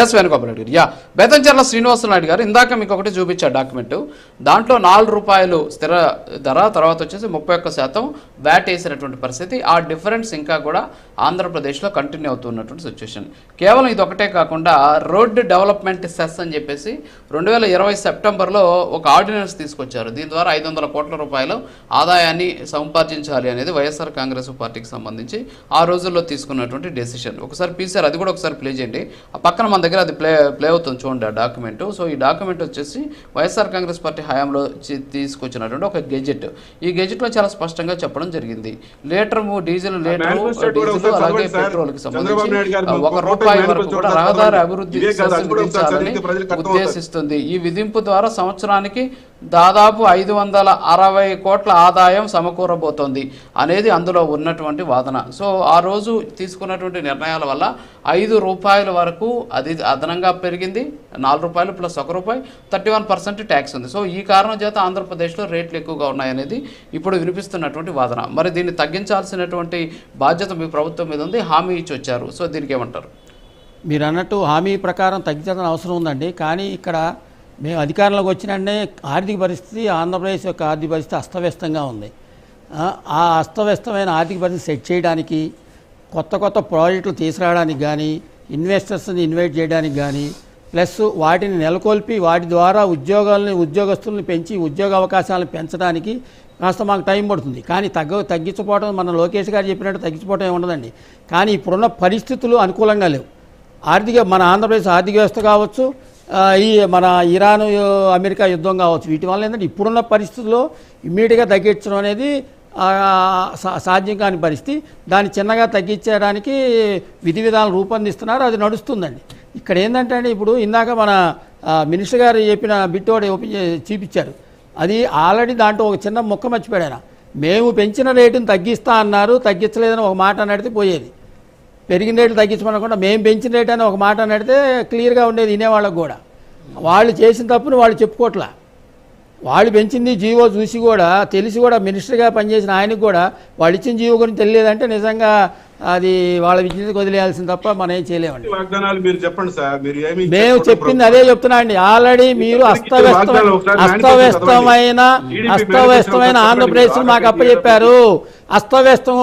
Yes Venugopal Reddy గారు. బేతంచెర్ల శ్రీనివాసనాయుడు గారు ఇందాక మీకు ఒకటి చూపించారు డాక్యుమెంట్. దాంట్లో ₹4 స్థిర ధర, తర్వాత వచ్చేసి 31% వ్యాట్ వేసినటువంటి పరిస్థితి. ఆ డిఫరెన్స్ ఇంకా కూడా ఆంధ్రప్రదేశ్లో కంటిన్యూ అవుతున్నటువంటి సిచ్యువేషన్. కేవలం ఇది ఒకటే కాకుండా రోడ్ డెవలప్మెంట్ సెస్ అని చెప్పేసి 2020 సెప్టెంబర్లో ఒక ఆర్డినెన్స్ తీసుకొచ్చారు. దీని ద్వారా ₹500 కోట్ల ఆదాయాన్ని సంపాదించాలి అనేది వైఎస్ఆర్ కాంగ్రెస్ పార్టీకి సంబంధించి ఆ రోజుల్లో తీసుకున్నటువంటి డెసిషన్. ఒకసారి పీసీఆర్ అది కూడా ఒకసారి ప్లే చేయండి. ఆ పక్కన మన దగ్గర అది ప్లే అవుతుంది చూడండి ఆ డాక్యుమెంట్. సో ఈ డాక్యుమెంట్ వచ్చేసి వైఎస్ఆర్ కాంగ్రెస్ పార్టీ హయాంలో తీసుకొచ్చినటువంటి ఒక గెజెట్. ఈ గెజెట్లో చాలా స్పష్టంగా చెప్పడం జరిగింది. డీజిల్ అలాగే పెట్రోల్కి సంబంధించి ₹1 వరకు కూడా రహదారి అభివృద్ధి విధించాలని ఉద్దేశిస్తుంది. ఈ విధింపు ద్వారా సంవత్సరానికి దాదాపు 560 కోట్ల ఆదాయం సమకూరబోతోంది అనేది అందులో ఉన్నటువంటి వాదన. సో ఆ రోజు తీసుకున్నటువంటి నిర్ణయాల వల్ల ₹5 వరకు అది అదనంగా పెరిగింది. ₹4 ప్లస్ ₹1 31% ట్యాక్స్ ఉంది. సో ఈ కారణం చేత ఆంధ్రప్రదేశ్లో రేట్లు ఎక్కువగా ఉన్నాయనేది ఇప్పుడు వినిపిస్తున్నటువంటి వాదన. మరి దీన్ని తగ్గించాల్సినటువంటి బాధ్యత మీ ప్రభుత్వం మీద ఉంది, హామీ ఇచ్చి వచ్చారు. సో దీనికి ఏమంటారు? మీరు అన్నట్టు హామీ ప్రకారం తగ్గించాల్సిన అవసరం ఉందండి. కానీ ఇక్కడ మేము అధికారంలోకి వచ్చినంటే ఆర్థిక పరిస్థితి, ఆంధ్రప్రదేశ్ యొక్క ఆర్థిక పరిస్థితి అస్తవ్యస్తంగా ఉంది. ఆ అస్తవ్యస్తమైన ఆర్థిక పరిస్థితి సెట్ చేయడానికి, కొత్త ప్రాజెక్టులు తీసుకురావడానికి కానీ, ఇన్వెస్టర్స్ని ఇన్వైట్ చేయడానికి కానీ, ప్లస్ వాటిని నెలకొల్పి వాటి ద్వారా ఉద్యోగస్తుల్ని పెంచి ఉద్యోగ అవకాశాలను పెంచడానికి కాస్త మాకు టైం పడుతుంది. కానీ తగ్గించకపోవడం, మన లోకేష్ గారు చెప్పినట్టు తగ్గించకపోవడం ఏమి ఉండదండి. కానీ ఇప్పుడున్న పరిస్థితులు అనుకూలంగా లేవు. మన ఆంధ్రప్రదేశ్ ఆర్థిక వ్యవస్థ కావచ్చు, ఈ మన ఇరాన్ అమెరికా యుద్ధం కావచ్చు, వీటి వల్ల ఏంటంటే ఇప్పుడున్న పరిస్థితుల్లో ఇమ్మీడియట్గా తగ్గించడం అనేది సాధ్యం కాని పరిస్థితి. దాన్ని చిన్నగా తగ్గించడానికి విధి విధానాలు రూపొందిస్తున్నారు, అది నడుస్తుందండి. ఇక్కడ ఏంటంటే అండి, ఇప్పుడు ఇందాక మన మినిస్టర్ గారు చెప్పిన బిట్ ఒకటి చూపించారు. అది ఆల్రెడీ దాంట్లో ఒక చిన్న మొక్క మర్చిపోయాడు. మేము పెంచిన రేటును తగ్గిస్తా అన్నారు, తగ్గించలేదని ఒక మాట అన్నడితే పోయేది. పెరిగిన రేట్లు తగ్గించమనకుండా మేము పెంచిన రేటు అని ఒక మాట అన్నడితే క్లియర్గా ఉండేది వినేవాళ్ళకు కూడా. వాళ్ళు చేసిన తప్పును వాళ్ళు చెప్పుకోవట్లా. వాళ్ళు పెంచింది జీవో చూసి కూడా తెలిసి కూడా మినిస్టర్గా పనిచేసిన ఆయనకు కూడా వాళ్ళు ఇచ్చిన జీవో గురించి తెలియదంటే నిజంగా అది వాళ్ళ విజ్ఞతకు వదిలేయాల్సింది తప్ప మనం ఏం చేయలేమండి. మేము చెప్పింది అదే చెప్తున్నా అండి. ఆల్రెడీ మీరు అస్తవ్యస్తమైన ఆంధ్రప్రదేశ్ మాకు అప్పచెప్పారు. అస్తవ్యస్తం